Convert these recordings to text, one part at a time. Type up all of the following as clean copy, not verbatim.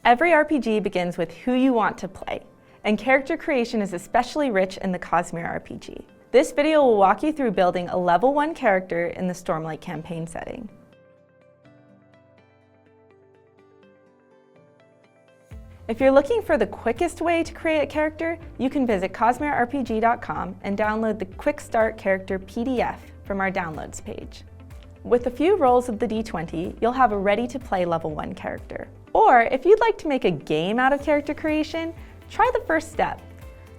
Every RPG begins with who you want to play, and character creation is especially rich in the Cosmere RPG. This video will walk you through building a level 1 character in the Stormlight campaign setting. If you're looking for the quickest way to create a character, you can visit CosmereRPG.com and download the Quick Start Character PDF from our Downloads page. With a few rolls of the D20, you'll have a ready-to-play level 1 character. Or if you'd like to make a game out of character creation, try the first step.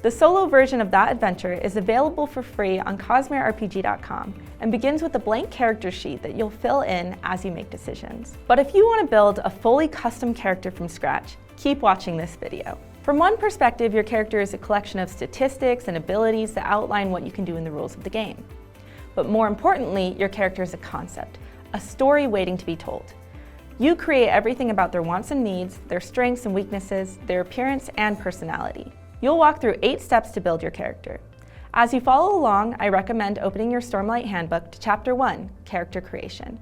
The solo version of that adventure is available for free on CosmereRPG.com and begins with a blank character sheet that you'll fill in as you make decisions. But if you want to build a fully custom character from scratch, keep watching this video. From one perspective, your character is a collection of statistics and abilities that outline what you can do in the rules of the game. But more importantly, your character is a concept, a story waiting to be told. You create everything about their wants and needs, their strengths and weaknesses, their appearance and personality. You'll walk through 8 steps to build your character. As you follow along, I recommend opening your Stormlight Handbook to Chapter 1, Character Creation.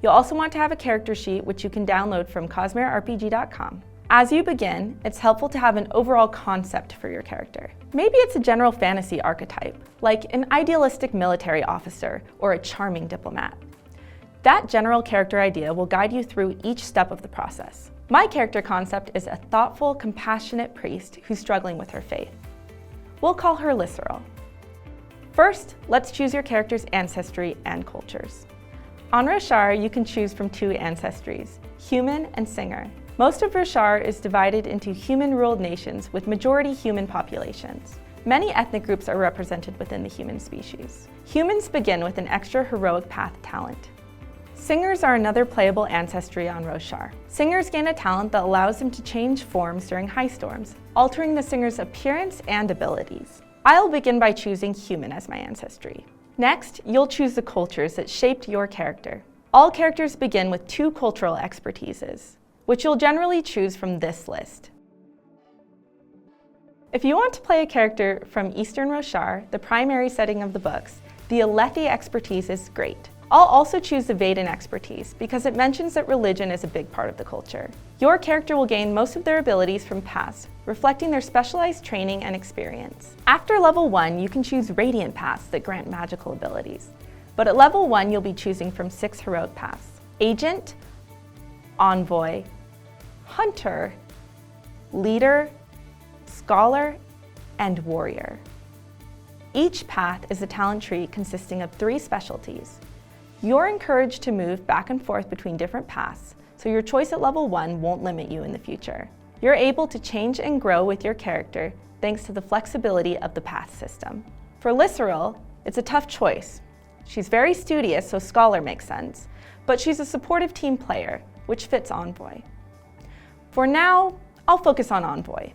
You'll also want to have a character sheet which you can download from CosmereRPG.com. As you begin, it's helpful to have an overall concept for your character. Maybe it's a general fantasy archetype, like an idealistic military officer or a charming diplomat. That general character idea will guide you through each step of the process. My character concept is a thoughtful, compassionate priest who's struggling with her faith. We'll call her Lydia. First, let's choose your character's ancestry and cultures. On Roshar, you can choose from 2 ancestries, human and singer. Most of Roshar is divided into human-ruled nations with majority human populations. Many ethnic groups are represented within the human species. Humans begin with an extra heroic path talent. Singers are another playable ancestry on Roshar. Singers gain a talent that allows them to change forms during high storms, altering the singer's appearance and abilities. I'll begin by choosing human as my ancestry. Next, you'll choose the cultures that shaped your character. All characters begin with 2 cultural expertises, which you'll generally choose from this list. If you want to play a character from Eastern Roshar, the primary setting of the books, the Alethi expertise is great. I'll also choose the Veden expertise because it mentions that religion is a big part of the culture. Your character will gain most of their abilities from paths, reflecting their specialized training and experience. After level 1, you can choose radiant paths that grant magical abilities. But at level 1, you'll be choosing from 6 heroic paths: Agent, Envoy, Hunter, Leader, Scholar, and Warrior. Each path is a talent tree consisting of 3 specialties. You're encouraged to move back and forth between different paths, so your choice at level 1 won't limit you in the future. You're able to change and grow with your character thanks to the flexibility of the path system. For Lydia, it's a tough choice. She's very studious, so Scholar makes sense, but she's a supportive team player, which fits Envoy. For now, I'll focus on Envoy.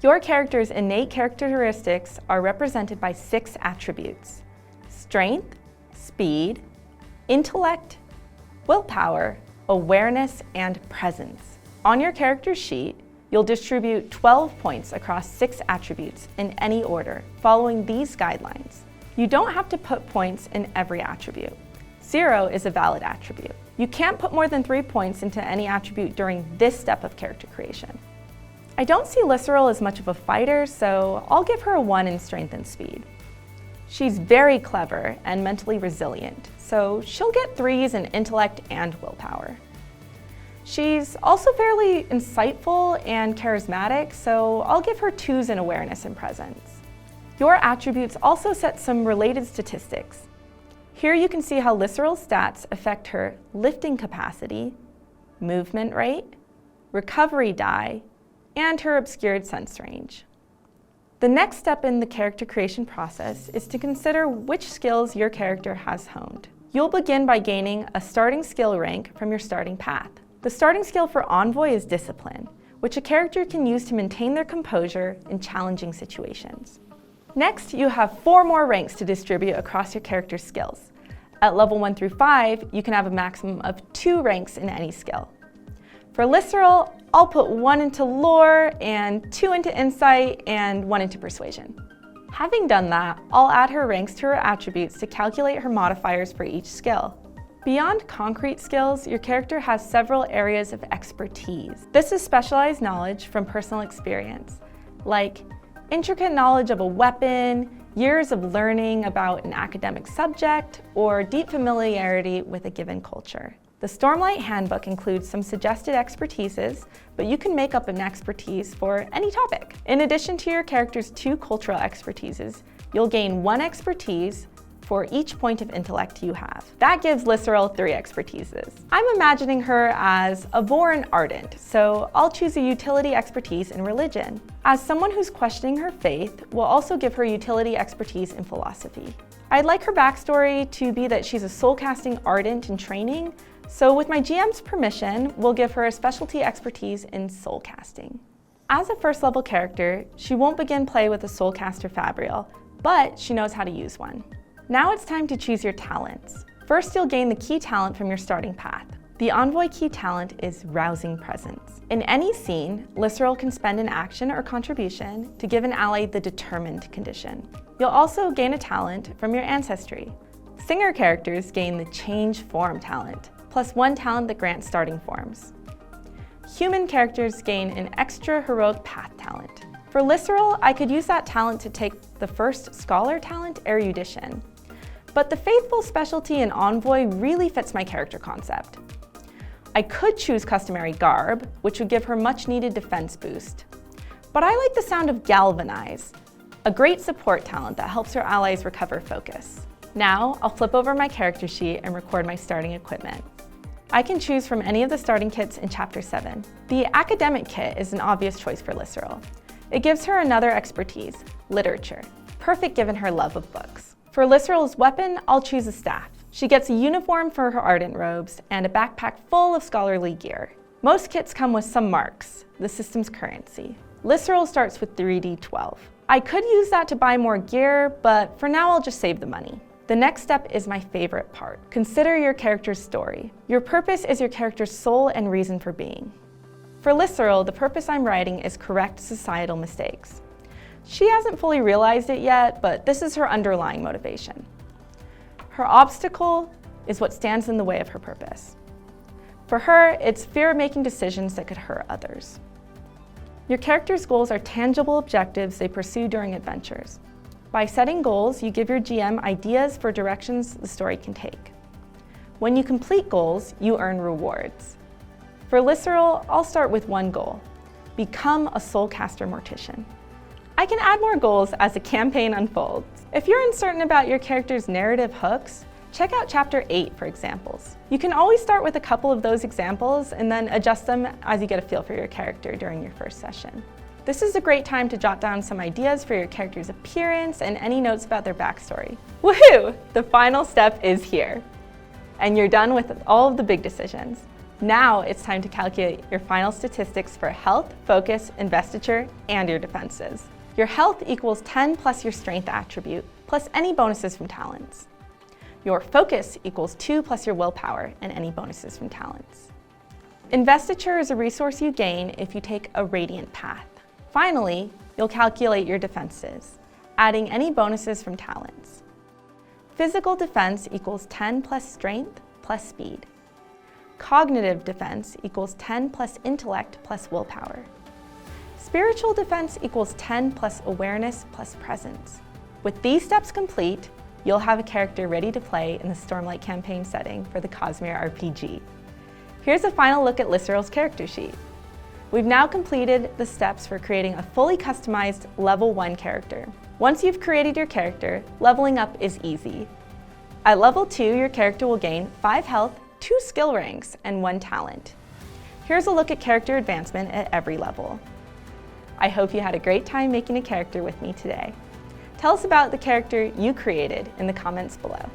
Your character's innate characteristics are represented by 6 attributes: strength, speed, intellect, willpower, awareness, and presence. On your character sheet, you'll distribute 12 points across 6 attributes in any order, following these guidelines. You don't have to put points in every attribute. 0 is a valid attribute. You can't put more than 3 points into any attribute during this step of character creation. I don't see Lydia as much of a fighter, so I'll give her a 1 in strength and speed. She's very clever and mentally resilient, so she'll get 3s in intellect and willpower. She's also fairly insightful and charismatic, so I'll give her 2s in awareness and presence. Your attributes also set some related statistics. Here you can see how Lydia's stats affect her lifting capacity, movement rate, recovery die, and her obscured sense range. The next step in the character creation process is to consider which skills your character has honed. You'll begin by gaining a starting skill rank from your starting path. The starting skill for Envoy is Discipline, which a character can use to maintain their composure in challenging situations. Next, you have 4 more ranks to distribute across your character's skills. At level 1 through 5, you can have a maximum of 2 ranks in any skill. For Lydia, I'll put 1 into Lore, and 2 into Insight, and 1 into Persuasion. Having done that, I'll add her ranks to her attributes to calculate her modifiers for each skill. Beyond concrete skills, your character has several areas of expertise. This is specialized knowledge from personal experience, like intricate knowledge of a weapon, years of learning about an academic subject, or deep familiarity with a given culture. The Stormlight Handbook includes some suggested expertises, but you can make up an expertise for any topic. In addition to your character's 2 cultural expertises, you'll gain 1 expertise for each point of intellect you have. That gives Lyceril 3 expertises. I'm imagining her as a Voran ardent, so I'll choose a utility expertise in religion. As someone who's questioning her faith, we'll also give her utility expertise in philosophy. I'd like her backstory to be that she's a soul-casting ardent in training, so with my GM's permission, we'll give her a specialty expertise in soul casting. As a first level character, she won't begin play with a soulcaster Fabrial, but she knows how to use one. Now it's time to choose your talents. First, you'll gain the key talent from your starting path. The Envoy key talent is Rousing Presence. In any scene, Lyceril can spend an action or contribution to give an ally the Determined condition. You'll also gain a talent from your ancestry. Singer characters gain the Change Form talent, plus 1 talent that grants starting forms. Human characters gain an extra Heroic Path talent. For Lyceril, I could use that talent to take the first Scholar talent, Erudition. But the Faithful specialty in Envoy really fits my character concept. I could choose Customary Garb, which would give her much needed defense boost. But I like the sound of Galvanize, a great support talent that helps her allies recover focus. Now, I'll flip over my character sheet and record my starting equipment. I can choose from any of the starting kits in Chapter 7. The Academic kit is an obvious choice for Lyceril. It gives her another expertise, Literature, perfect given her love of books. For Lyceril's weapon, I'll choose a staff. She gets a uniform for her ardent robes and a backpack full of scholarly gear. Most kits come with some marks, the system's currency. Lyceril starts with 3d12. I could use that to buy more gear, but for now I'll just save the money. The next step is my favorite part. Consider your character's story. Your purpose is your character's soul and reason for being. For Lyceril, the purpose I'm writing is correct societal mistakes. She hasn't fully realized it yet, but this is her underlying motivation. Her obstacle is what stands in the way of her purpose. For her, it's fear of making decisions that could hurt others. Your character's goals are tangible objectives they pursue during adventures. By setting goals, you give your GM ideas for directions the story can take. When you complete goals, you earn rewards. For Lyceril, I'll start with 1 goal: become a soulcaster mortician. I can add more goals as the campaign unfolds. If you're uncertain about your character's narrative hooks, check out Chapter 8 for examples. You can always start with a couple of those examples and then adjust them as you get a feel for your character during your first session. This is a great time to jot down some ideas for your character's appearance and any notes about their backstory. Woohoo! The final step is here. And you're done with all of the big decisions. Now it's time to calculate your final statistics for health, focus, investiture, and your defenses. Your health equals 10 plus your strength attribute, plus any bonuses from talents. Your focus equals 2 plus your willpower and any bonuses from talents. Investiture is a resource you gain if you take a radiant path. Finally, you'll calculate your defenses, adding any bonuses from talents. Physical defense equals 10 plus strength plus speed. Cognitive defense equals 10 plus intellect plus willpower. Spiritual defense equals 10 plus awareness plus presence. With these steps complete, you'll have a character ready to play in the Stormlight campaign setting for the Cosmere RPG. Here's a final look at Lyceril's character sheet. We've now completed the steps for creating a fully customized level 1 character. Once you've created your character, leveling up is easy. At level 2, your character will gain 5 health, 2 skill ranks, and 1 talent. Here's a look at character advancement at every level. I hope you had a great time making a character with me today. Tell us about the character you created in the comments below.